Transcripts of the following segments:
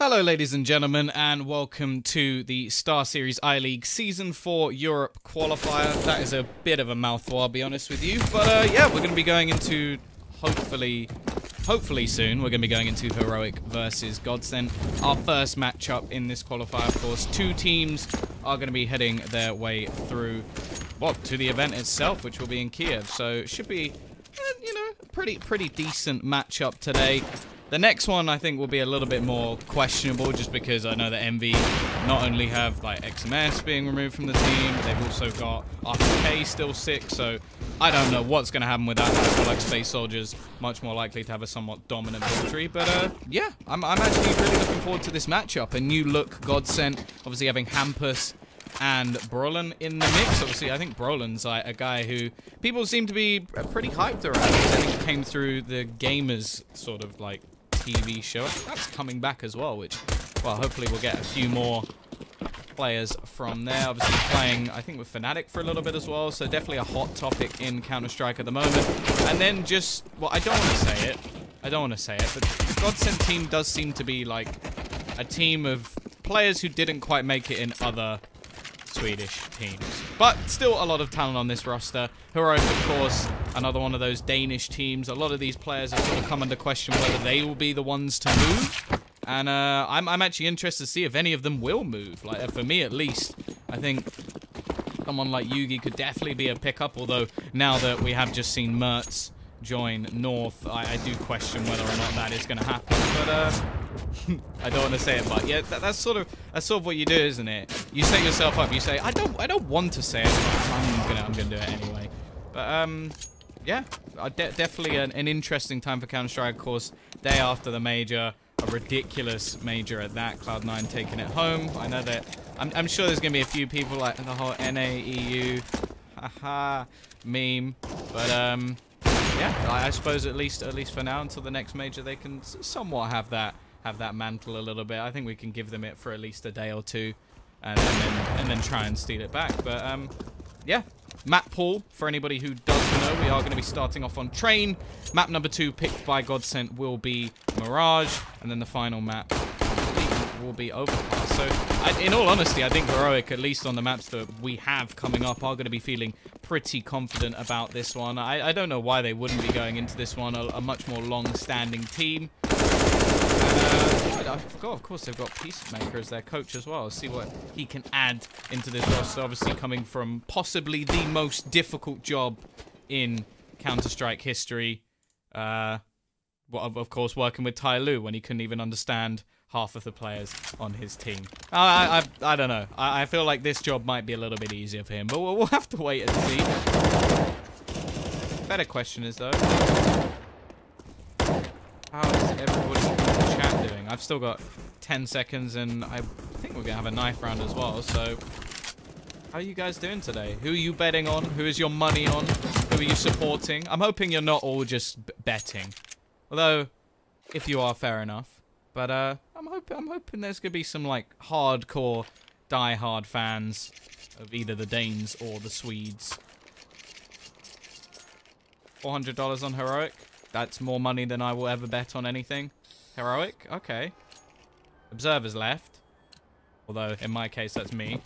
Hello ladies and gentlemen, and welcome to the StarSeries I-League Season 4 Europe Qualifier. That is a bit of a mouthful, I'll be honest with you. But yeah, we're going to be going into, hopefully soon, we're going to be going into Heroic versus GODSENT. Our first matchup in this qualifier, of course. Two teams are going to be heading their way through, well, to the event itself, which will be in Kiev. So it should be, you know, a pretty decent matchup today. The next one, I think, will be a little bit more questionable, just because I know that MV not only have, like, XMS being removed from the team, but they've also got RFK still sick, so I don't know what's going to happen with that. I feel like Space Soldier's much more likely to have a somewhat dominant victory, but, yeah, I'm actually really looking forward to this matchup. A new look GODSENT, obviously having Hampus and Brolin in the mix. Obviously, I think Brolin's a guy who people seem to be pretty hyped around. I think he came through the Gamers sort of, like, TV show. That's coming back as well, which, well, hopefully we'll get a few more players from there. Obviously playing, I think, with Fnatic for a little bit as well, so definitely a hot topic in Counter-Strike at the moment. And then just, well, I don't want to say it, but the GODSENT team does seem to be like a team of players who didn't quite make it in other Swedish teams, but still a lot of talent on this roster. Heroic, of course, another one of those Danish teams. A lot of these players have sort of come under question whether they will be the ones to move, and I'm actually interested to see if any of them will move. Like, for me at least, I think someone like Yugi could definitely be a pickup, although now that we have just seen Mertz join North, I do question whether or not that is going to happen, but I don't want to say it, but yeah, that's sort of what you do, isn't it? You set yourself up. You say, I don't want to say it, but I'm gonna do it anyway. But yeah, definitely an interesting time for Counter-Strike. Of course, day after the major, a ridiculous major at that. Cloud9 taking it home. I know that I'm sure there's gonna be a few people like the whole NA-EU haha meme, but yeah, I suppose at least for now, until the next major, they can somewhat have that mantle a little bit. I think we can give them it for at least a day or two, and then try and steal it back. But yeah, map pool, for anybody who doesn't know, we are going to be starting off on Train. Map number 2 picked by GODSENT will be Mirage, and then the final map will be Overpass. So in all honesty, I think Heroic, at least on the maps that we have coming up, are going to be feeling pretty confident about this one. I don't know why they wouldn't be going into this one, a much more long-standing team. I forgot, of course, they've got Peacemaker as their coach as well. See what he can add into this roster. Obviously coming from possibly the most difficult job in Counter-Strike history. Well, of course, working with Tai Lu when he couldn't even understand half of the players on his team. I don't know. I feel like this job might be a little bit easier for him, but we'll have to wait and see. Better question is, though, how is everybody in the chat doing? I've still got 10 seconds, and I think we're going to have a knife round as well, so how are you guys doing today? Who are you betting on? Who is your money on? Who are you supporting? I'm hoping you're not all just betting. Although, if you are, fair enough. But I'm hoping there's going to be some, like, hardcore, die-hard fans of either the Danes or the Swedes. $400 on Heroic. That's more money than I will ever bet on anything. Heroic? Okay. Observers left. Although, in my case, that's me.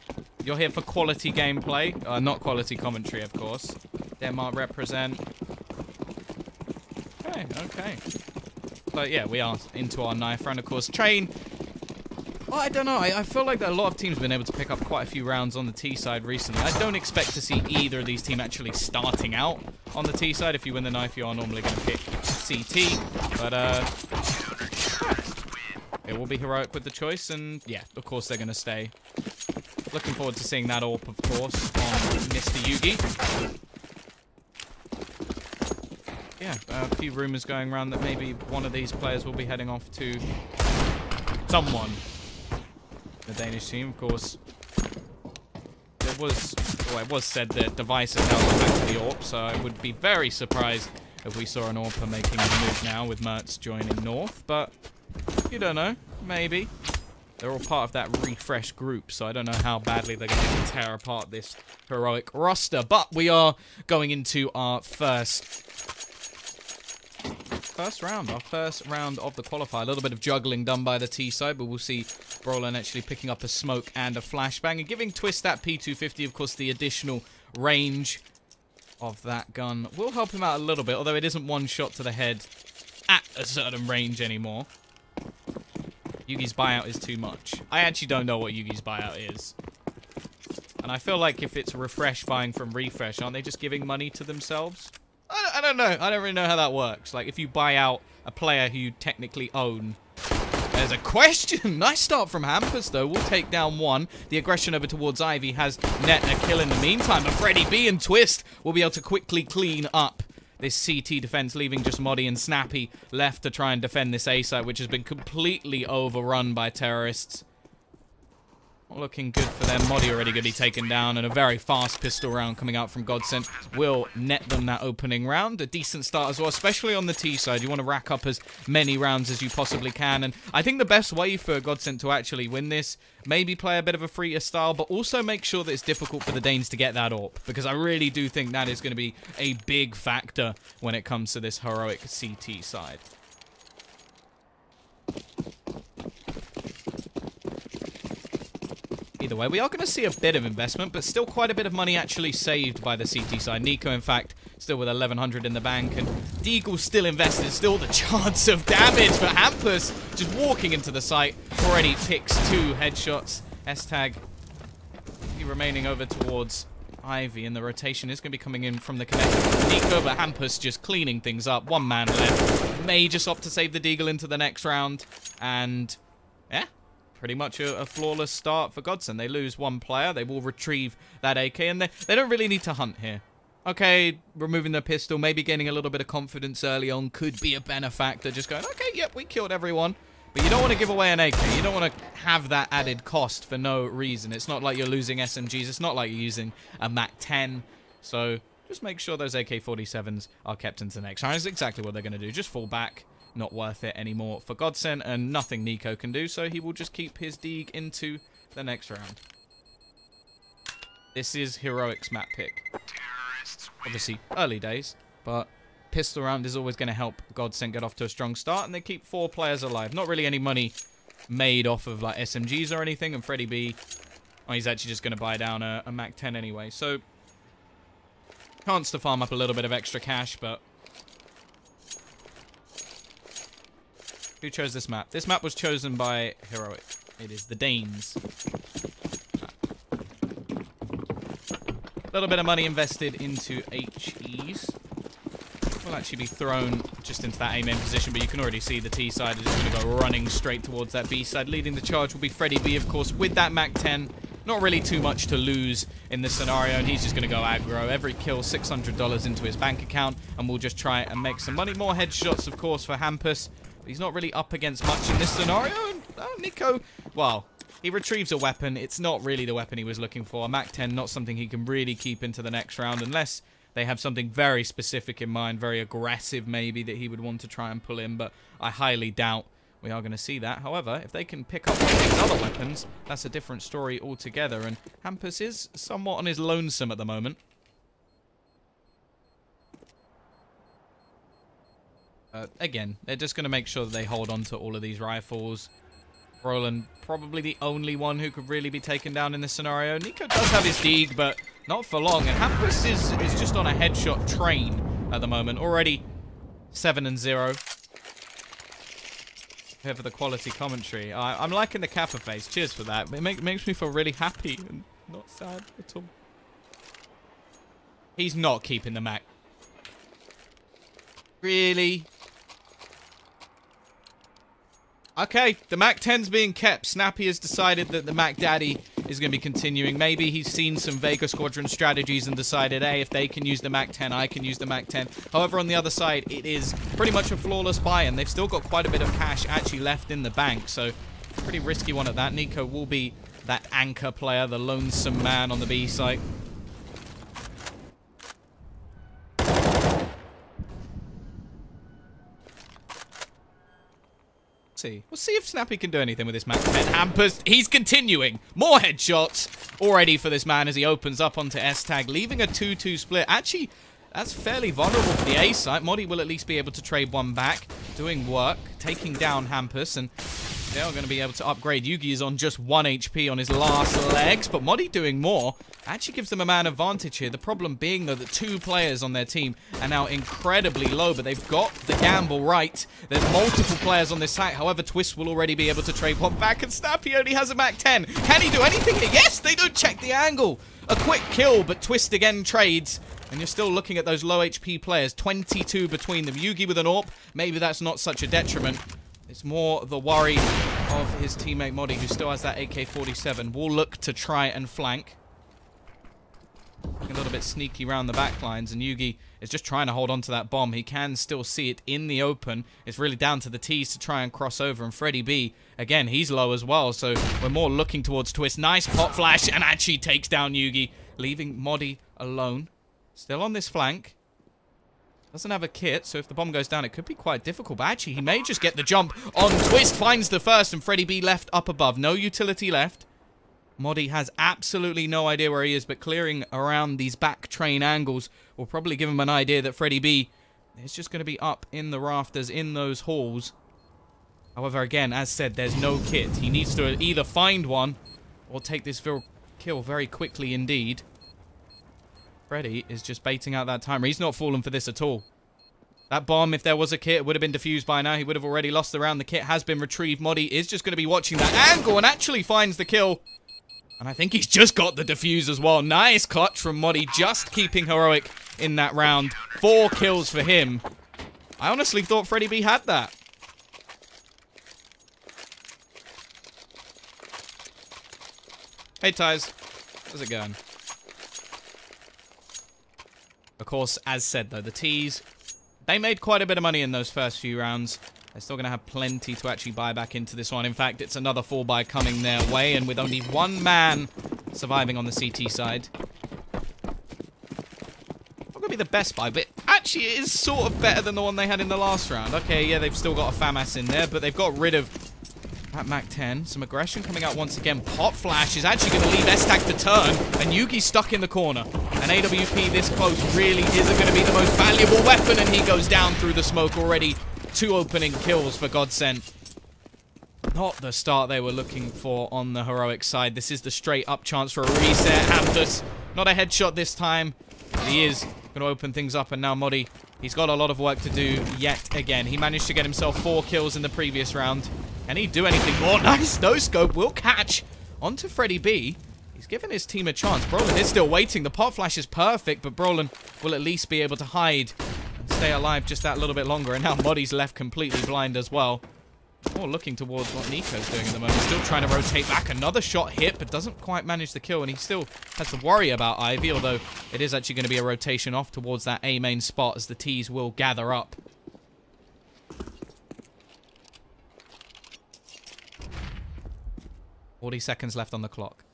You're here for quality gameplay. Not quality commentary, of course. Denmark represent. Okay, okay. But yeah, we are into our knife round, of course. Train. Well, I don't know. I feel like that a lot of teams have been able to pick up quite a few rounds on the T side recently. I don't expect to see either of these teams actually starting out on the T side. If you win the knife, you are normally going to pick CT. But it will be Heroic with the choice, and yeah, of course they're going to stay. Looking forward to seeing that AWP, of course, on Mr. Yugi. Yeah, a few rumors going around that maybe one of these players will be heading off to someone. The Danish team, of course. It was said that Device is now going back to the AWP, so I would be very surprised if we saw an AWPer making the move now with Mertz joining North, but you don't know, maybe. They're all part of that refresh group, so I don't know how badly they're going to tear apart this Heroic roster, but we are going into our first first round. Our first round of the qualifier. A little bit of juggling done by the T side, but we'll see Brolin actually picking up a smoke and a flashbang and giving Twist that P250. Of course, the additional range of that gun will help him out a little bit, although it isn't one shot to the head at a certain range anymore. Yugi's buyout is too much. I actually don't know what Yugi's buyout is. And I feel like if it's refresh buying from refresh, aren't they just giving money to themselves? I don't know. I don't really know how that works. Like, if you buy out a player who you technically own. There's a question. Nice start from Hampus, though. We'll take down one. The aggression over towards Ivy has net a kill in the meantime. But Freddy B and Twist will be able to quickly clean up this CT defense, leaving just Moddy and Snappy left to try and defend this A site, which has been completely overrun by terrorists. Not looking good for them. Moddy already going to be taken down, and a very fast pistol round coming out from GODSENT will net them that opening round. A decent start as well, especially on the T side. You want to rack up as many rounds as you possibly can, and I think the best way for GODSENT to actually win this, maybe play a bit of a freer style, but also make sure that it's difficult for the Danes to get that AWP, because I really do think that is going to be a big factor when it comes to this heroic CT side. Either way, we are going to see a bit of investment, but still quite a bit of money actually saved by the CT side. Nico, in fact, still with 1,100 in the bank, and Deagle still invested. Still the chance of damage, but Hampus just walking into the site already picks 2 headshots. S-Tag remaining over towards Ivy, and the rotation is going to be coming in from the connector. Nico, but Hampus just cleaning things up. 1 man left. May just opt to save the Deagle into the next round, and yeah. Pretty much a flawless start for GODSENT. They lose 1 player. They will retrieve that AK, and they don't really need to hunt here. Okay, removing the pistol, maybe gaining a little bit of confidence early on could be a benefactor. Just going, okay, yep, we killed everyone. But you don't want to give away an AK. You don't want to have that added cost for no reason. It's not like you're losing SMGs. It's not like you're using a MAC-10. So just make sure those AK-47s are kept into the next round. That's exactly what they're going to do. Just fall back. Not worth it anymore for GODSENT, and nothing Nico can do, so he will just keep his Deag into the next round. This is Heroic's map pick. Obviously, early days, but pistol round is always going to help GODSENT get off to a strong start, and they keep 4 players alive. Not really any money made off of like SMGs or anything, and Freddy B, oh, he's actually just going to buy down a MAC-10 anyway, so chance to farm up a little bit of extra cash, but who chose this map? This map was chosen by Heroic. It is the Danes. A little bit of money invested into HEs. Will actually be thrown just into that A-main position, but you can already see the T side is just going to go running straight towards that B side. Leading the charge will be Freddy B, of course, with that MAC-10. Not really too much to lose in this scenario, and he's just going to go aggro. Every kill, $600 into his bank account, and we'll just try and make some money. More headshots, of course, for Hampus. He's not really up against much in this scenario. And Nico, well, he retrieves a weapon. It's not really the weapon he was looking for. A MAC-10, not something he can really keep into the next round unless they have something very specific in mind, very aggressive maybe, that he would want to try and pull in. But I highly doubt we are going to see that. However, if they can pick up one of these other weapons, that's a different story altogether. And Hampus is somewhat on his lonesome at the moment. Again, they're just going to make sure that they hold on to all of these rifles. Roland, probably the only one who could really be taken down in this scenario. Nico does have his Deag, but not for long. And Hampus is just on a headshot train at the moment. Already 7-0. Here for the quality commentary. I'm liking the Kappa face. Cheers for that. It makes me feel really happy and not sad at all. He's not keeping the Mac. Really? Okay, the MAC-10's being kept. Snappy has decided that the Mac Daddy is going to be continuing. Maybe he's seen some Vega Squadron strategies and decided, hey, if they can use the MAC-10, I can use the MAC-10. However, on the other side, it is pretty much a flawless buy, and they've still got quite a bit of cash actually left in the bank, so pretty risky one at that. Nico will be that anchor player, the lonesome man on the B site. We'll see if Snappy can do anything with this MAC-10. Hampus, he's continuing. More headshots already for this man as he opens up onto S-Tag, leaving a 2-2 split. Actually, That's fairly vulnerable for the A site. Modi will at least be able to trade one back, doing work, taking down Hampus, and they're going to be able to upgrade. Yugi is on just 1 HP on his last legs, but Modi doing more. Actually gives them a man advantage here. The problem being, though, that 2 players on their team are now incredibly low, but they've got the gamble right. There's multiple players on this site. However, Twist will already be able to trade one back, and Snappy only has a Mac 10. Can he do anything here? Yes, they do check the angle. A quick kill, but Twist again trades. And you're still looking at those low HP players. 22 between them. Yugi with an AWP. Maybe that's not such a detriment. It's more the worry of his teammate Modi, who still has that AK-47. Will look to try and flank. A little bit sneaky around the back lines, and Yugi is just trying to hold on to that bomb. He can still see it in the open. It's really down to the T's to try and cross over, and Freddie B, again, he's low as well, so we're more looking towards Twist. Nice pop flash, and actually takes down Yugi, leaving Modi alone. Still on this flank. Doesn't have a kit, so if the bomb goes down, it could be quite difficult, but actually, he may just get the jump on Twist. Finds the first, and Freddie B left up above. No utility left. Modi has absolutely no idea where he is, but clearing around these back train angles will probably give him an idea that Freddie B is just going to be up in the rafters in those halls. However, again, as said, there's no kit. He needs to either find one or take this kill very quickly indeed. Freddie is just baiting out that timer. He's not falling for this at all. That bomb, if there was a kit, would have been defused by now. He would have already lost the round. The kit has been retrieved. Modi is just going to be watching that angle and actually finds the kill. And I think he's just got the defuse as well. Nice clutch from Modi, just keeping heroic in that round. 4 kills for him. I honestly thought Freddie B had that. Hey, Tyz. How's it going? Of course, as said, though, the T's, they made quite a bit of money in those first few rounds. They're still going to have plenty to actually buy back into this one. In fact, it's another 4-buy coming their way, and with only 1 man surviving on the CT side. Not going to be the best buy, but actually it is sort of better than the one they had in the last round. Okay, yeah, they've still got a FAMAS in there, but they've got rid of that Mac 10. Some aggression coming out once again. Pop Flash is actually going to leave S-Tag to turn, and Yugi's stuck in the corner. And AWP this close really isn't going to be the most valuable weapon, and he goes down through the smoke already. 2 opening kills for GODSENT. Not the start they were looking for on the heroic side. This is the straight up chance for a reset. Hampus, not a headshot this time, but he is going to open things up. And now Modi, he's got a lot of work to do yet again. He managed to get himself 4 kills in the previous round. Can he do anything more? Nice no scope. Will catch onto Freddie B. He's given his team a chance. Brolin is still waiting. The pop flash is perfect, but Brolin will at least be able to hide and stay alive just that little bit longer. And now Modi's left completely blind as well. More looking towards what Nico's doing at the moment. Still trying to rotate back. Another shot hit, but doesn't quite manage the kill. And he still has to worry about Ivy, although it is actually going to be a rotation off towards that A main spot as the T's will gather up. $40 seconds left on the clock.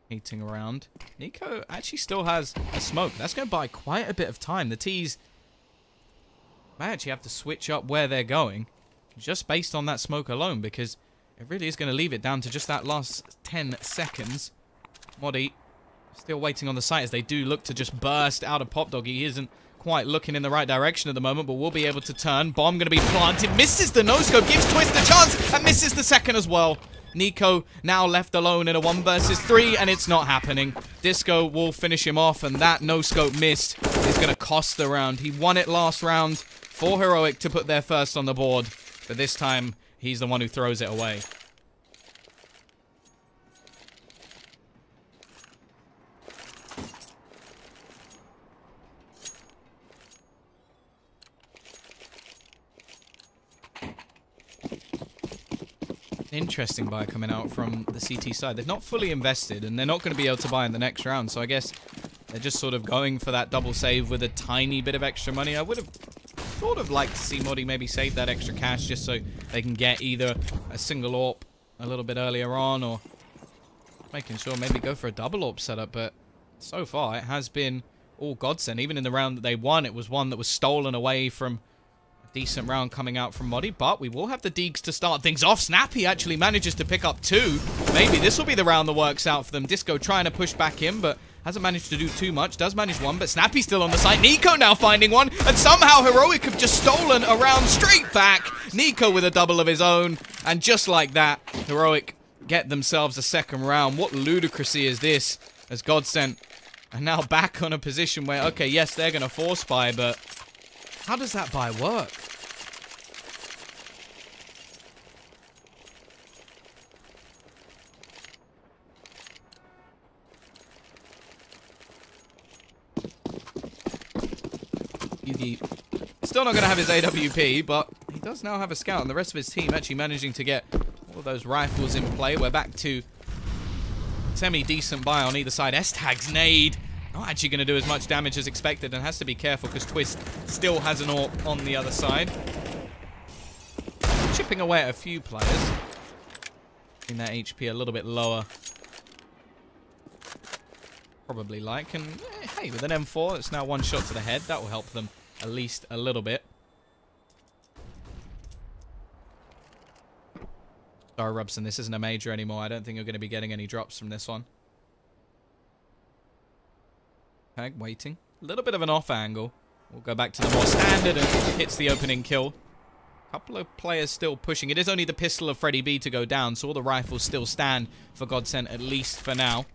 Heating around. Nico actually still has a smoke. That's going to buy quite a bit of time. The T's might actually have to switch up where they're going just based on that smoke alone, because it really is going to leave it down to just that last 10 seconds. Modi still waiting on the site as they do look to just burst out of Pop Dog. He isn't quite looking in the right direction at the moment, but will be able to turn. Bomb going to be planted. Misses the no-scope. Gives Twist a chance and misses the second as well. Nico now left alone in a 1 versus 3, and it's not happening. Disco will finish him off, and that no-scope missed is going to cost the round. He won it last round for Heroic to put their first on the board, but this time he's the one who throws it away. Interesting buy coming out from the CT side. They've not fully invested, and they're not going to be able to buy in the next round, so I guess they're just sort of going for that double save with a tiny bit of extra money. I would have sort of liked to see Modi maybe save that extra cash just so they can get either a single AWP a little bit earlier on, or making sure maybe go for a double AWP setup, but so far it has been all GODSENT. Even in the round that they won, it was one that was stolen away from decent round coming out from Modi, but we will have the Deegs to start things off. Snappy actually manages to pick up 2. Maybe this will be the round that works out for them. Disco trying to push back in, but Hasn't managed to do too much. Does manage one, but Snappy's still on the side. Nico now finding one. And somehow Heroic have just stolen a round straight back. Nico with a double of his own. And just like that, Heroic get themselves a second round. What ludicrousy is this? As GODSENT are now back on a position where, okay, yes, they're going to force buy, but how does that buy work? Yugi still not going to have his AWP, but he does now have a scout, and the rest of his team actually managing to get all of those rifles in play. We're back to semi-decent buy on either side. S-Tag's nade. Not actually going to do as much damage as expected, and has to be careful because Twist still has an AWP on the other side. Chipping away at a few players. In that HP a little bit lower. Probably like, and hey, with an M4, it's now one shot to the head. That will help them at least a little bit. Sorry, Robson, this isn't a major anymore. I don't think you're going to be getting any drops from this one. Okay, waiting. A little bit of an off angle. We'll go back to the more standard and hits the opening kill. Couple of players still pushing. It is only the pistol of Freddy B to go down, so all the rifles still stand for GODSENT, at least for now.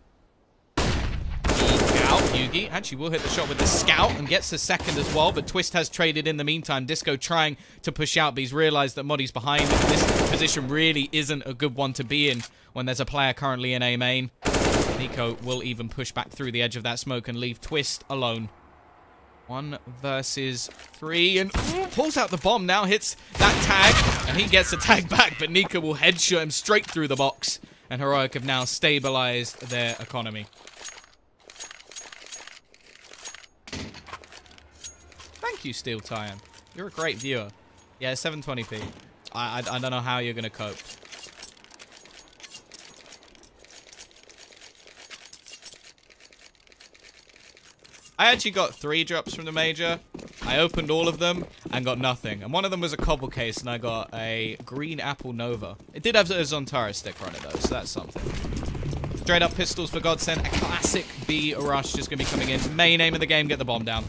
Yugi actually will hit the shot with the scout and gets the second as well, but Twist has traded in the meantime. Disco trying to push out, but he's realized that Moddy's behind him. This position really isn't a good one to be in when there's a player currently in A main. Nico will even push back through the edge of that smoke and leave Twist alone. 1 versus 3, and pulls out the bomb now, hits that tag, and he gets the tag back, but Nico will headshot him straight through the box, and Heroic have now stabilized their economy. Thank you, Steel Tyan. You're a great viewer. Yeah, 720p. I don't know how you're going to cope. I actually got 3 drops from the major. I opened all of them and got nothing. And one of them was a cobble case, and I got a green apple Nova. It did have a Zontara sticker on it, though, so that's something. Straight up pistols for GODSENT. A classic B rush just going to be coming in. Main aim of the game, get the bomb down.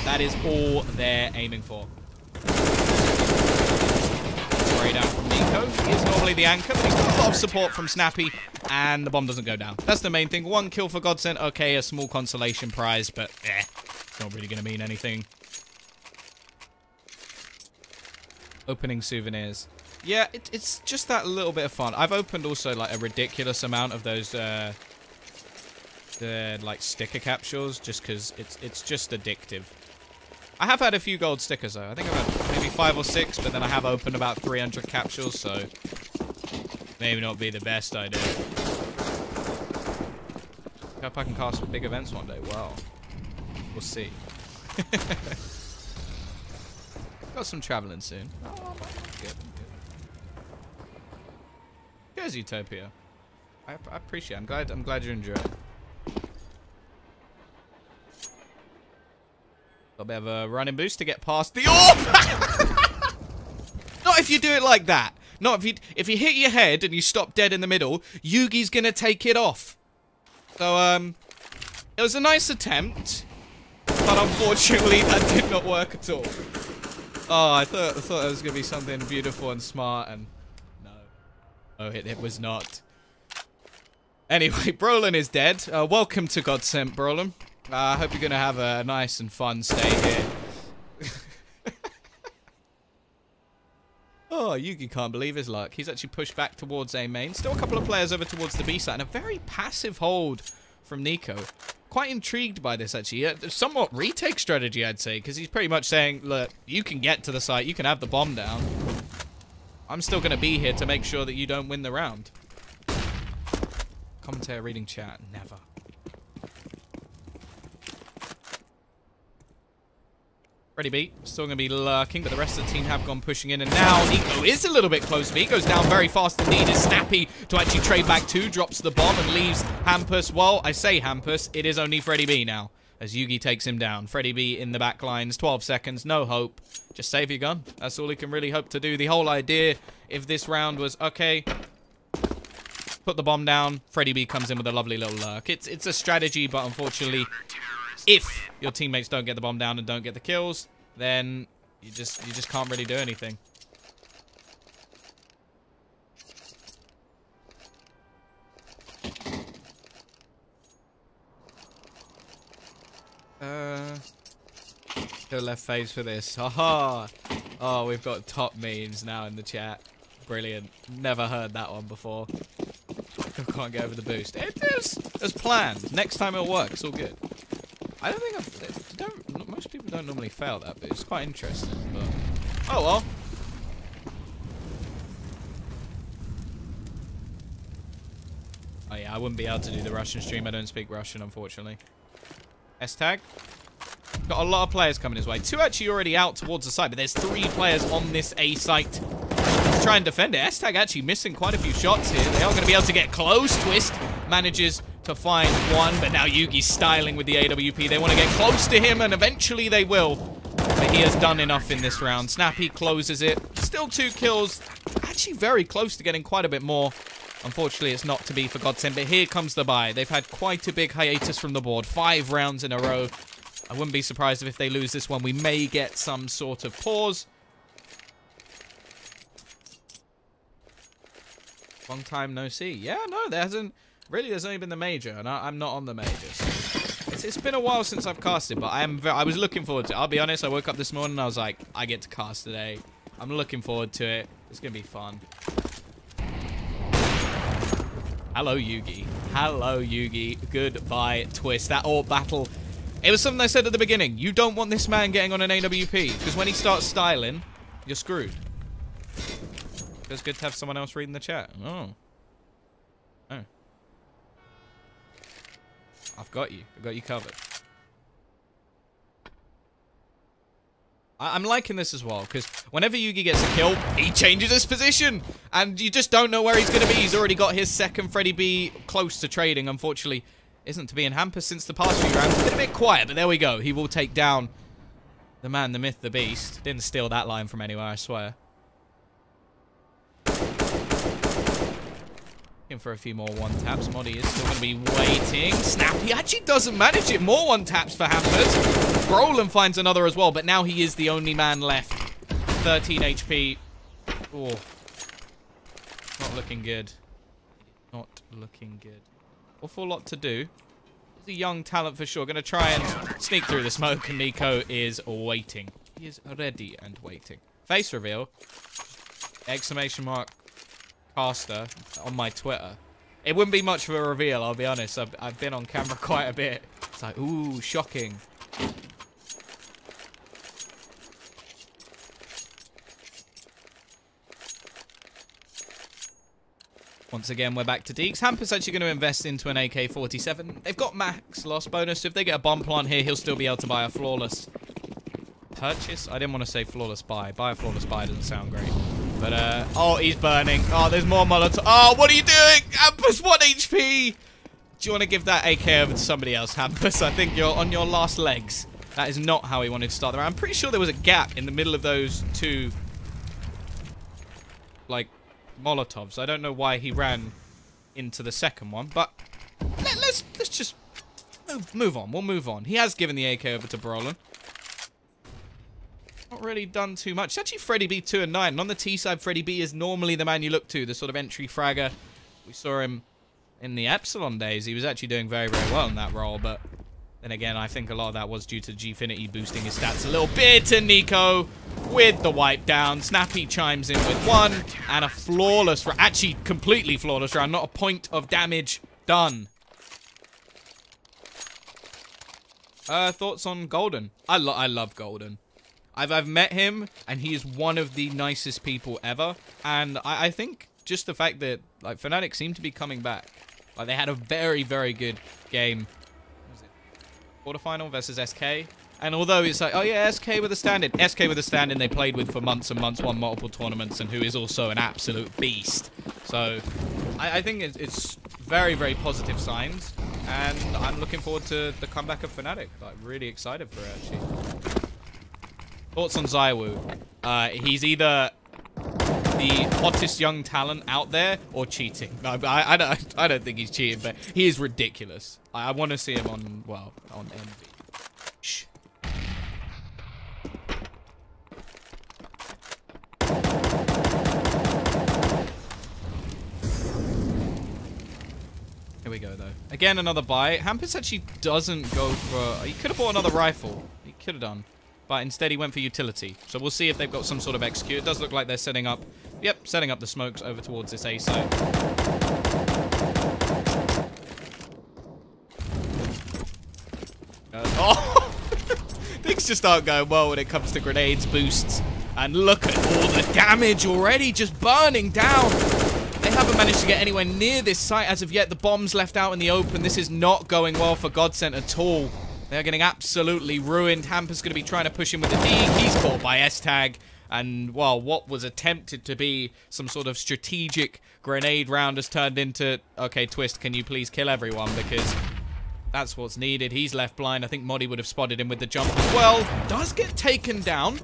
That is all they're aiming for. Spray down from Nico. He is normally the anchor, but he's got a lot of support from Snappy, and the bomb doesn't go down. That's the main thing. 1 kill for GODSENT. Okay, a small consolation prize, but it's not really going to mean anything. Opening souvenirs. Yeah, it's just that little bit of fun. I've opened also like a ridiculous amount of those the like sticker capsules, just because it's just addictive. I have had a few gold stickers though. I think I've had maybe 5 or 6, but then I have opened about 300 capsules, so maybe not be the best idea. Hope I can cast for big events one day. Well, we'll see. Got some traveling soon. Oh, good. Cheers, Utopia. I appreciate it. I'm glad you enjoy it. Got a bit of a running boost to get past the AWP! Not if you do it like that. Not if you hit your head and you stop dead in the middle, Yugi's gonna take it off. So it was a nice attempt, but unfortunately that did not work at all. Oh, I thought it was gonna be something beautiful and smart, and no, it was not. Anyway, Brolin is dead. Welcome to GODSENT, Brolin. I hope you're going to have a nice and fun stay here. Oh, Yugi can't believe his luck. He's actually pushed back towards A main. Still a couple of players over towards the B side. And a very passive hold from Nico. Quite intrigued by this, actually. Somewhat retake strategy, I'd say. Because he's pretty much saying, look, you can get to the site. You can have the bomb down. I'm still going to be here to make sure that you don't win the round. Commentator reading chat. Never. Freddy B, still going to be lurking, but the rest of the team have gone pushing in, and now Nico is a little bit close to me. He goes down very fast indeed. Is Snappy to actually trade back 2, drops the bomb and leaves Hampus. Well, I say Hampus, it is only Freddy B now, as Yugi takes him down. Freddy B in the back lines, 12 seconds, no hope. Just save your gun. That's all he can really hope to do. The whole idea if this round was, okay, put the bomb down. Freddy B comes in with a lovely little lurk. It's a strategy, but unfortunately, if your teammates don't get the bomb down and don't get the kills, then you just can't really do anything. Go left phase for this. Haha. Oh, we've got top memes now in the chat. Brilliant. Never heard that one before. Can't get over the boost. It is as planned. Next time it'll work. It's all good. I don't think most people don't normally fail that boost. It's quite interesting, but oh well. Oh yeah, I wouldn't be able to do the Russian stream. I don't speak Russian, unfortunately. S-tag. Got a lot of players coming his way. 2 actually already out towards the side, but there's 3 players on this A site to try and defend it. S-tag actually missing quite a few shots here. They are going to be able to get close. Twist manages to find one, but now Yugi's styling with the AWP. They want to get close to him, and eventually they will. But he has done enough in this round. Snappy closes it. Still 2 kills. Actually very close to getting quite a bit more. Unfortunately, it's not to be for GODSENT, but here comes the buy. They've had quite a big hiatus from the board. 5 rounds in a row. I wouldn't be surprised if they lose this one. We may get some sort of pause. Long time no see. Yeah, no, there hasn't. Really, there's only been the major, and I'm not on the majors. It's been a while since I've casted, but I was looking forward to it. I'll be honest, I woke up this morning and I was like, I get to cast today. I'm looking forward to it. It's going to be fun. Hello, Yugi. Hello, Yugi. Goodbye, Twist. That AWP battle. It was something I said at the beginning. You don't want this man getting on an AWP, because when he starts styling, you're screwed. It's good to have someone else reading the chat. Oh. Oh. I've got you. I've got you covered. I'm liking this as well, because whenever Yugi gets a kill, he changes his position. And you just don't know where he's going to be. He's already got his second Freddy B close to trading, unfortunately. Isn't to be in hamper since the past few rounds. It's been a bit quiet, but there we go. He will take down the man, the myth, the beast. Didn't steal that line from anywhere, I swear. Looking for a few more one-taps. Modi is still going to be waiting. Snappy actually doesn't manage it. More one-taps for hampers. Brolin finds another as well, but now he is the only man left. 13 HP. Oh. Not looking good. Not looking good. Awful lot to do. He's a young talent for sure. Going to try and sneak through the smoke, and Nico is waiting. He is ready and waiting. Face reveal. Exclamation mark. Caster on my Twitter. It wouldn't be much of a reveal, I'll be honest. I've been on camera quite a bit. It's like, ooh, shocking. Once again, we're back to Deeks. Hamper's actually going to invest into an AK-47. They've got max loss bonus. So if they get a bomb plant here, he'll still be able to buy a flawless purchase. I didn't want to say flawless buy. Buy a flawless buy doesn't sound great. But, oh, he's burning. Oh, there's more Molotov. Oh, what are you doing? Hampus, 1 HP. Do you want to give that AK over to somebody else, Hampus? I think you're on your last legs. That is not how he wanted to start the round. I'm pretty sure there was a gap in the middle of those 2, like, Molotovs. I don't know why he ran into the second one, but let's just move on. We'll move on. He has given the AK over to Brolin. Not really done too much. It's actually Freddy B 2 and 9. And on the T side, Freddy B is normally the man you look to, the sort of entry fragger. We saw him in the Epsilon days. He was actually doing very, very well in that role, but then again, I think a lot of that was due to Gfinity boosting his stats a little bit. And Nico with the wipe down. Snappy chimes in with 1 and a flawless, actually completely flawless round. Not a point of damage done. Thoughts on Golden? I love Golden. I've met him, and he is one of the nicest people ever. And I think just the fact that, like, Fnatic seem to be coming back. Like, they had a very, very good game. What was it? Quarterfinal versus SK. And although it's like, oh yeah, SK with a stand-in. SK with a stand-in they played with for months and months, won multiple tournaments, and who is also an absolute beast. So, I think it's very, very positive signs. And I'm looking forward to the comeback of Fnatic. Like, really excited for it, actually. Thoughts on Zywoo? He's either the hottest young talent out there or cheating. No, I don't think he's cheating, but he is ridiculous. I want to see him on, well, on Envy. Shh. Here we go, though. Again, another buy. Hampus actually doesn't go for... He could have bought another rifle. He could have done. But instead, he went for utility. So we'll see if they've got some sort of execute. It does look like they're setting up... Yep, setting up the smokes over towards this A site. Oh! Things just aren't going well when it comes to grenades, boosts. And look at all the damage already just burning down. They haven't managed to get anywhere near this site as of yet. The bomb's left out in the open. This is not going well for GODSENT at all. They're getting absolutely ruined. Hamper's going to be trying to push him with the D. He's caught by S-Tag. And, well, what was attempted to be some sort of strategic grenade round has turned into, okay, Twist, can you please kill everyone? Because that's what's needed. He's left blind. I think Moddy would have spotted him with the jump as well. Does get taken down.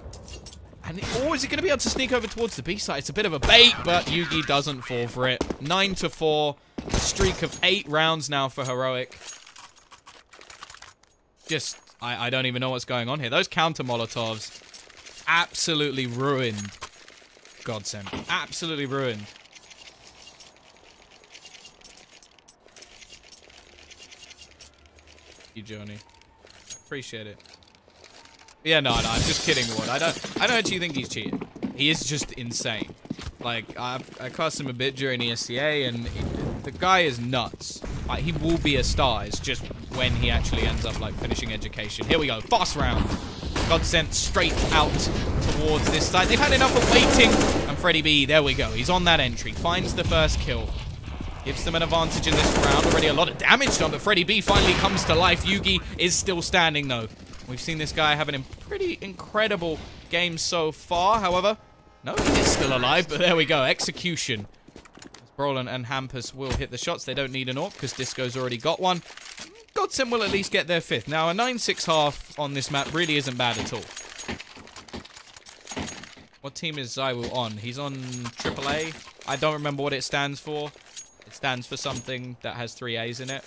And, oh, is he going to be able to sneak over towards the B side? It's a bit of a bait, but Yugi doesn't fall for it. 9-4. A streak of 8 rounds now for Heroic. Just, I don't even know what's going on here. Those counter Molotovs absolutely ruined GODSENT. Absolutely ruined. You, Johnny. Appreciate it. Yeah, no, I'm just kidding, Ward. I don't actually think he's cheating. He is just insane. Like, I cussed him a bit during ESCA, and the guy is nuts. Like, he will be a star. It's just when he actually ends up, like, finishing education. Here we go. Fast round. GODSENT straight out towards this side. They've had enough of waiting. And Freddy B, there we go. He's on that entry. Finds the first kill. Gives them an advantage in this round. Already a lot of damage done, but Freddy B finally comes to life. Yugi is still standing, though. We've seen this guy having a pretty incredible game so far. However, no, he is still alive, but there we go. Execution. Brolin and Hampus will hit the shots. They don't need an AWP because Disco's already got one. GODSENT will at least get their 5th. Now, a 9-6 half on this map really isn't bad at all. What team is Zywoo on? He's on AAA. I don't remember what it stands for. It stands for something that has 3 A's in it.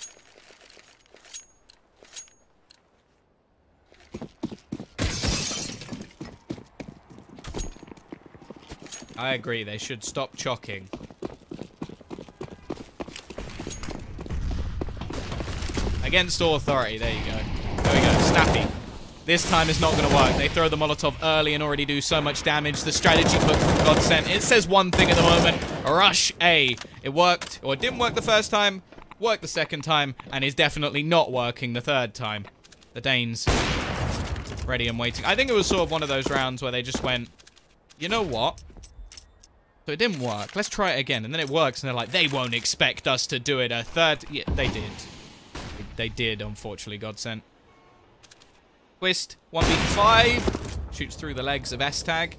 I agree, they should stop chocking. Against authority, there you go. There we go, Snappy. This time is not going to work. They throw the Molotov early and already do so much damage. The strategy book from GODSENT, it says one thing at the moment. Rush A. It worked, or it didn't work the first time, worked the second time, and is definitely not working the third time. The Danes ready and waiting. I think it was sort of one of those rounds where they just went, you know what? So it didn't work. Let's try it again. And then it works, and they're like, they won't expect us to do it a third... Yeah, they did. They did, unfortunately, GODSENT. Twist, 1v5. Shoots through the legs of S-Tag.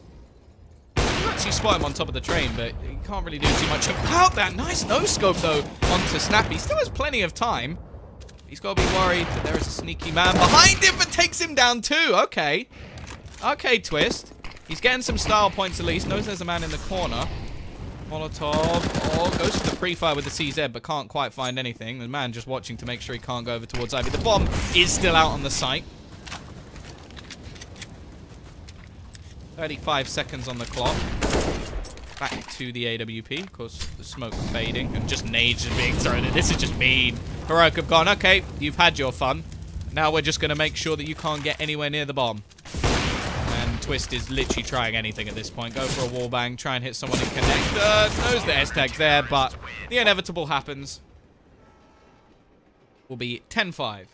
You actually spot him on top of the train, but you can't really do too much about that. Nice no-scope, though, onto Snappy. Still has plenty of time. He's got to be worried that there is a sneaky man behind him, but takes him down too. Okay. Okay, Twist. He's getting some style points at least. Knows there's a man in the corner. Molotov. Oh, goes for the pre-fire with the CZ, but can't quite find anything. The man just watching to make sure he can't go over towards Ivy. The bomb is still out on the site. 35 seconds on the clock. Back to the AWP. Of course, the smoke fading and just nades just being thrown in. This is just mean. Heroic have gone, okay, you've had your fun. Now we're just going to make sure that you can't get anywhere near the bomb. Twist is literally trying anything at this point. Go for a wallbang, try and hit someone in connect. Knows the S-Tag's there, but the inevitable happens. Will be 10-5.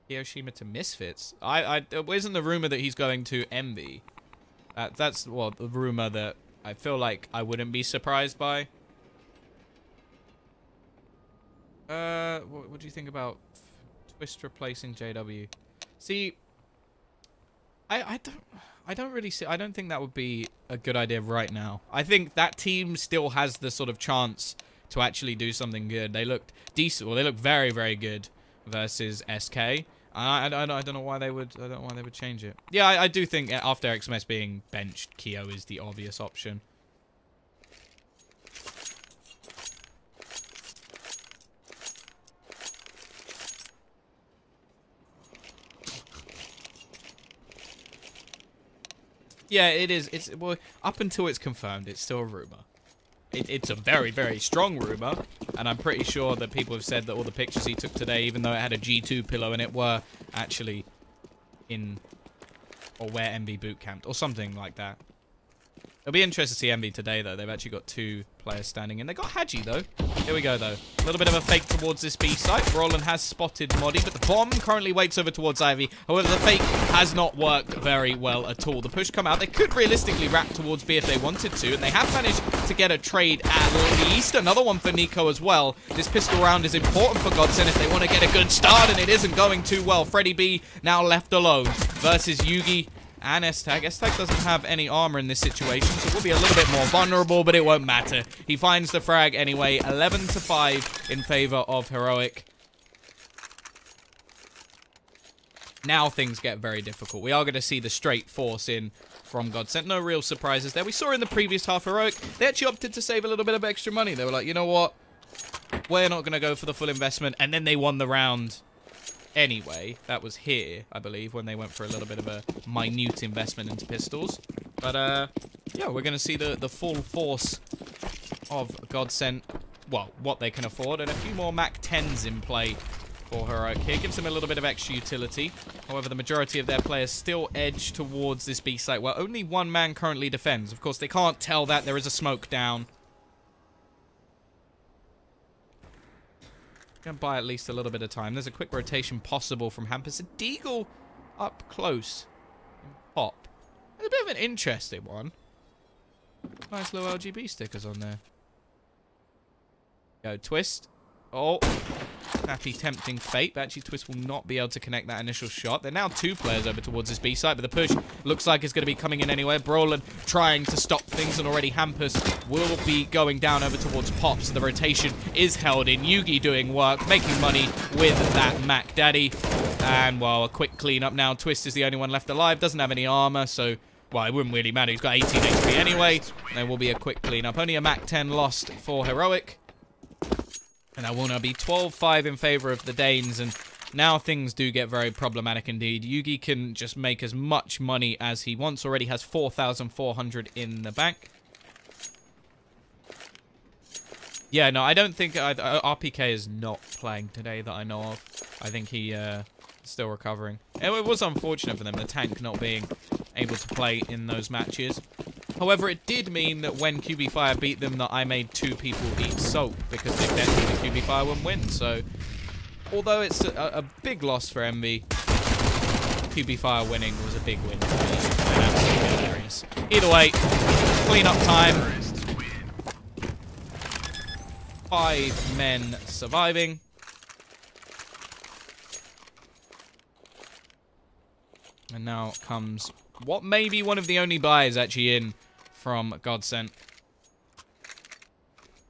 Hiroshima to Misfits. Isn't the rumor that he's going to Envy? That's, well, the rumor that I feel like I wouldn't be surprised by. What do you think about Twist replacing JW? See... I don't really see. I don't think that would be a good idea right now. I think that team still has the sort of chance to actually do something good. They looked decent. Well, they looked very, very good versus SK. I don't know why they would. I don't know why they would change it. Yeah, I do think after XMS being benched, Keo is the obvious option. Yeah, it is. Well, up until it's confirmed, it's still a rumor. It's a very, very strong rumor, and I'm pretty sure that people have said that all the pictures he took today, even though it had a G2 pillow in it, were actually in or where MV boot camped or something like that. It'll be interesting to see MV today, though. They've actually got 2 players standing in. They got Haji, though. Here we go, though. A little bit of a fake towards this B site. Roland has spotted Modi, but the bomb currently waits over towards Ivy. However, the fake has not worked very well at all. The push come out. They could realistically wrap towards B if they wanted to, and they have managed to get a trade at least. Another one for Nico as well. This pistol round is important for GODSENT if they want to get a good start, and it isn't going too well. Freddy B now left alone versus Yugi and S-Tag. S-Tag doesn't have any armor in this situation, so we'll be a little bit more vulnerable, but it won't matter. He finds the frag anyway. 11-5 in favor of Heroic. Now things get very difficult. We are going to see the straight force in from GODSENT. No real surprises there. We saw in the previous half Heroic, they actually opted to save a little bit of extra money. They were like, you know what? We're not going to go for the full investment. And then they won the round anyway. That was here, I believe, when they went for a little bit of a minute investment into pistols. But, yeah, we're going to see the full force of GODSENT. Well, what they can afford. And a few more Mac 10s in play for Heroic here. Gives them a little bit of extra utility. However, the majority of their players still edge towards this B site where only one man currently defends. Of course, they can't tell that. There is a smoke down. Gonna buy at least a little bit of time. There's a quick rotation possible from Hampus. A Deagle up close. Pop. It's a bit of an interesting one. Nice little LGB stickers on there. Go, Twist. Oh. Happy tempting fate, but actually Twist will not be able to connect that initial shot. There are now 2 players over towards this B site, but the push looks like it's going to be coming in anyway. Brolin trying to stop things, and already Hampus will be going down over towards Pop, so the rotation is held in. Yugi doing work, making money with that Mac Daddy. And, well, a quick cleanup now. Twist is the only one left alive, doesn't have any armor, so, well, it wouldn't really matter. He's got 18 HP anyway. There will be a quick cleanup. Only a Mac 10 lost for Heroic. And that will now be 12-5 in favor of the Danes, and now things do get very problematic indeed. Yugi can just make as much money as he wants. Already has 4,400 in the bank. Yeah, no, I don't think... RPK is not playing today that I know of. I think he is still recovering. It was unfortunate for them, the tank not being able to play in those matches. However, it did mean that when QB Fire beat them, that I made 2 people eat soap, because they bet me the QB Fire wouldn't win. So, although it's a big loss for MV, QB Fire winning was a big win for me. And absolutely hilarious. Either way, clean-up time. 5 men surviving. And now comes what may be one of the only buys actually in from GODSENT.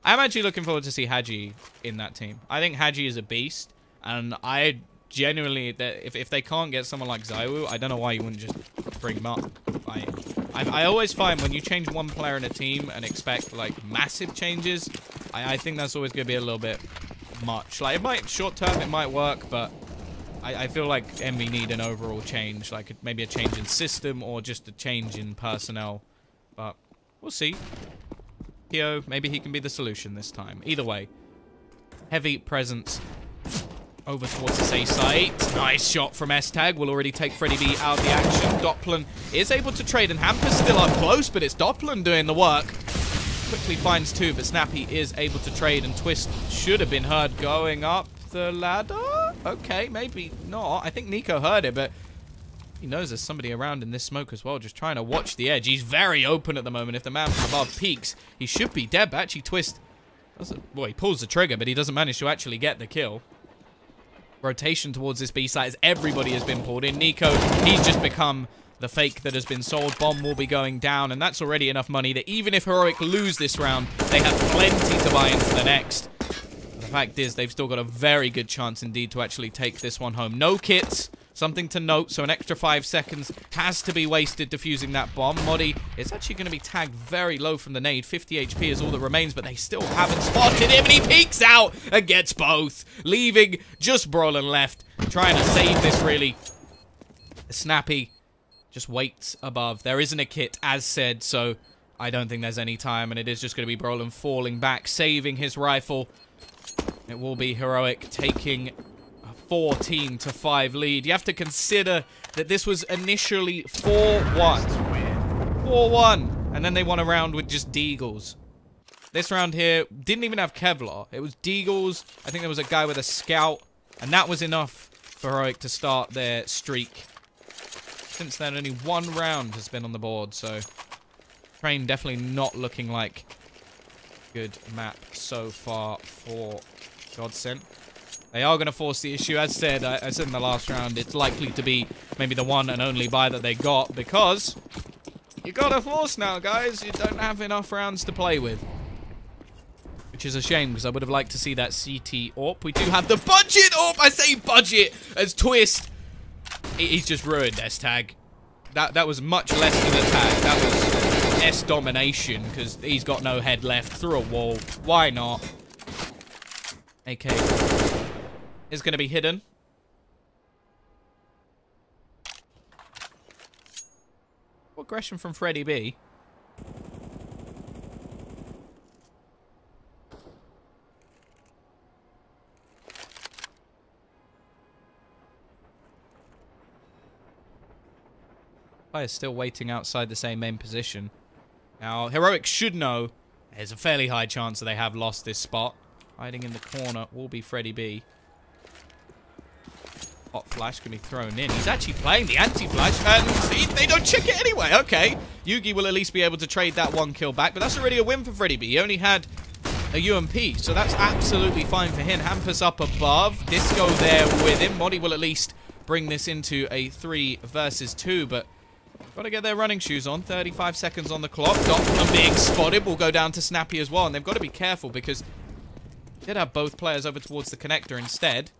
I'm actually looking forward to see Haji in that team. I think Haji is a beast, and I genuinely, if they can't get someone like Zaiwu, I don't know why you wouldn't just bring him up. I always find when you change one player in a team and expect like massive changes, I think that's always going to be a little bit much. Like, it might, short term, it might work, but I feel like MV need an overall change, like maybe a change in system or just a change in personnel. But we'll see. Keo, maybe he can be the solution this time. Either way, heavy presence over towards this A site. Nice shot from S-Tag. Will already take Freddy B out of the action. Doppelin is able to trade, and Hampus still up close, but it's Doppelin doing the work. Quickly finds 2, but Snappy is able to trade, and Twist should have been heard going up the ladder. Okay, maybe not. I think Nico heard it, but he knows there's somebody around in this smoke as well, just trying to watch the edge. He's very open at the moment. If the man from above peeks, he should be dead, but actually Twist doesn't. Well, he pulls the trigger, but he doesn't manage to actually get the kill. Rotation towards this B site as everybody has been pulled in. Nico, he's just become the fake that has been sold. Bomb will be going down, and that's already enough money that even if Heroic lose this round, they have plenty to buy into the next. The fact is, they've still got a very good chance indeed to actually take this one home. No kits. Something to note, so an extra 5 seconds has to be wasted defusing that bomb. Modi is actually going to be tagged very low from the nade. 50 HP is all that remains, but they still haven't spotted him, and he peeks out and gets both, leaving just Brolin left, trying to save this, really. Snappy just waits above. There isn't a kit, as said, so I don't think there's any time, and it is just going to be Brolin falling back, saving his rifle. It will be Heroic taking 14-5 lead. You have to consider that this was initially 4-1. 4-1. And then they won a round with just Deagles. This round here didn't even have Kevlar. It was Deagles. I think there was a guy with a scout. And that was enough for Heroic to start their streak. Since then, only one round has been on the board. So, Train definitely not looking like a good map so far for GODSENT. They are going to force the issue. As said, I said in the last round, it's likely to be maybe the one and only buy that they got, because you got to force now, guys. You don't have enough rounds to play with. Which is a shame, because I would have liked to see that CT AWP. We do have the budget AWP. I say budget as Twist. He's just ruined S-Tag. That was much less than a tag. That was S-domination, because he's got no head left through a wall. Why not? AK is going to be hidden. Aggression from Freddy B. Players still waiting outside the same main position. Now, Heroic should know there's a fairly high chance that they have lost this spot. Hiding in the corner will be Freddy B. Hot flash can be thrown in. He's actually playing the anti-flash, and they don't check it anyway. Okay, Yugi will at least be able to trade that 1 kill back, but that's already a win for Freddy B. He only had a UMP, so that's absolutely fine for him. Hampus up above. Disco there with him. Modi will at least bring this into a 3 versus 2, but got to get their running shoes on. 35 seconds on the clock. Doppler being spotted will go down to Snappy as well, and they've got to be careful because they did have both players over towards the connector instead.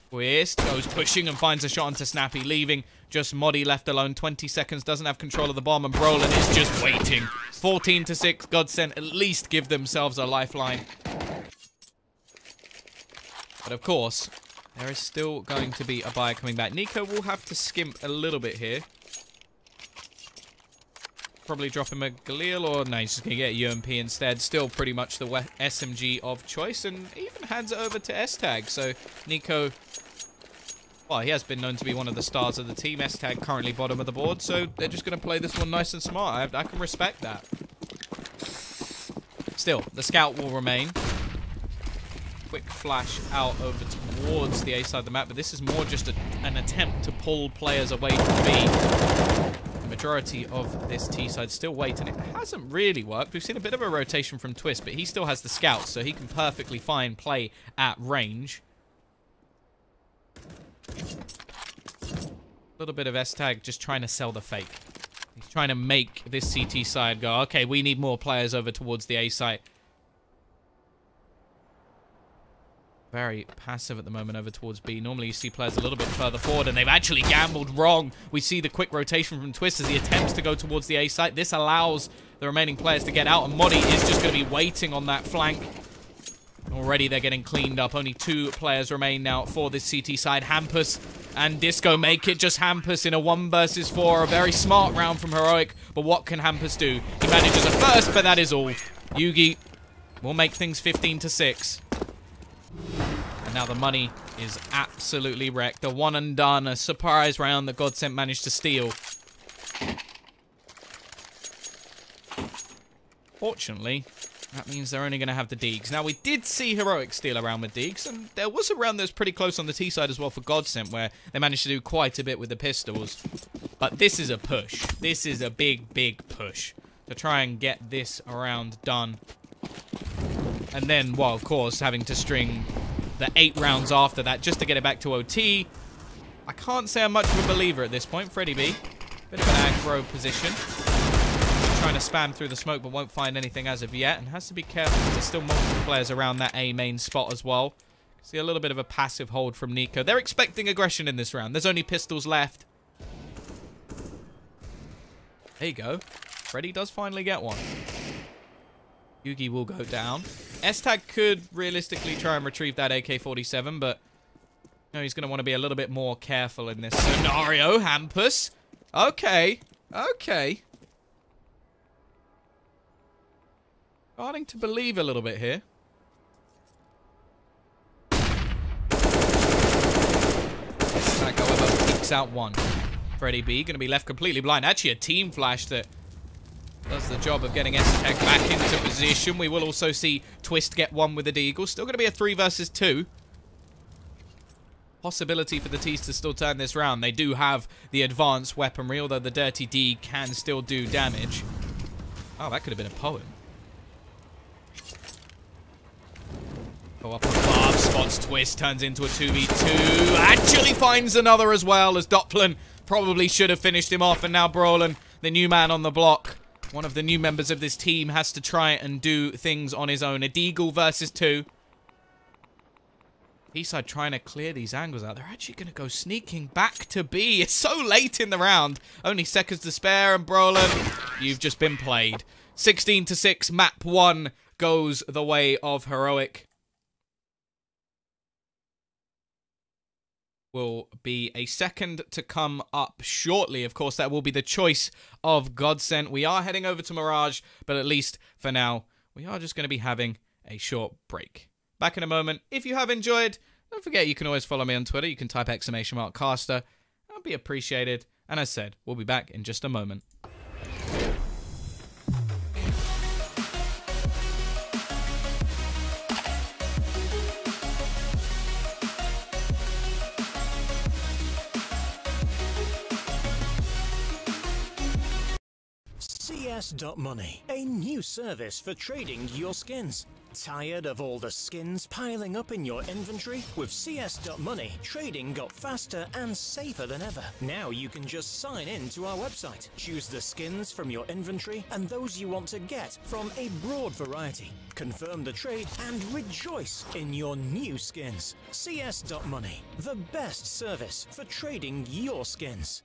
Twist goes pushing and finds a shot onto Snappy, leaving just Modi left alone. 20 seconds, doesn't have control of the bomb, and Brolin is just waiting. 14-6, GODSENT at least give themselves a lifeline. But of course, there is still going to be a buyer coming back. Nico will have to skimp a little bit here. Probably drop him a Galil, or no, he's just going to get a UMP instead. Still pretty much the SMG of choice, and even hands it over to S-Tag. So Nico, well, he has been known to be one of the stars of the team. S-Tag currently bottom of the board, so they're just going to play this one nice and smart. I can respect that. Still, the scout will remain. Quick flash out over towards the A side of the map, but this is more just an attempt to pull players away from B. Majority of this T side still waiting. It hasn't really worked. We've seen a bit of a rotation from Twist, but he still has the scout, so he can perfectly fine play at range. A little bit of S-Tag just trying to sell the fake. He's trying to make this CT side go, okay, we need more players over towards the A site. Very passive at the moment over towards B. Normally you see players a little bit further forward, and they've actually gambled wrong. We see the quick rotation from Twist as he attempts to go towards the A site. This allows the remaining players to get out, and Modi is just going to be waiting on that flank. Already they're getting cleaned up. Only 2 players remain now for this CT side. Hampus and Disco make it. Just Hampus in a 1 versus 4. A very smart round from Heroic, but what can Hampus do? He manages a first, but that is all. Yugi will make things 15-6. And now the money is absolutely wrecked. A one and done, a surprise round that GODSENT managed to steal. Fortunately, that means they're only going to have the Deegs. Now, we did see Heroic steal a round with Deegs, and there was a round that was pretty close on the T side as well for GODSENT, where they managed to do quite a bit with the pistols. But this is a push. This is a big, big push to try and get this round done. And then, well, of course, having to string the 8 rounds after that just to get it back to OT. I can't say I'm much of a believer at this point. Freddy B, bit of an aggro position. trying to spam through the smoke, but won't find anything as of yet. And has to be careful because there's still multiple players around that A main spot as well. See a little bit of a passive hold from Nico. They're expecting aggression in this round. There's only pistols left. There you go. Freddy does finally get one. Yugi will go down. S-Tag could realistically try and retrieve that AK-47, but no, he's going to want to be a little bit more careful in this scenario. Hampus. Okay. Okay. Starting to believe a little bit here. That, however, peeks out one. Freddy B going to be left completely blind. Actually, a team flash that does the job of getting S-Tech back into position. We will also see Twist get one with the Deagle. Still going to be a 3 versus 2. Possibility for the T's to still turn this round. They do have the advanced weaponry, although the Dirty D can still do damage. Oh, that could have been a poem. Go up above, spots Twist, turns into a 2v2. Actually finds another as well, as Doppelin probably should have finished him off. And now Brolin, the new man on the block, one of the new members of this team, has to try and do things on his own. A Deagle versus 2. Eastside trying to clear these angles out. They're actually going to go sneaking back to B. It's so late in the round. Only seconds to spare, and Brolin, you've just been played. 16-6, map 1 goes the way of Heroic. Will be a second to come up shortly. Of course, that will be the choice of GODSENT. We are heading over to Mirage, but at least for now, we are just going to be having a short break. Back in a moment. If you have enjoyed, don't forget you can always follow me on Twitter. You can type !caster. That'll be appreciated. And as said, we'll be back in just a moment. CS.Money, a new service for trading your skins. Tired of all the skins piling up in your inventory? With CS.Money, trading got faster and safer than ever. Now you can just sign in to our website, choose the skins from your inventory and those you want to get from a broad variety. Confirm the trade and rejoice in your new skins. CS.Money, the best service for trading your skins.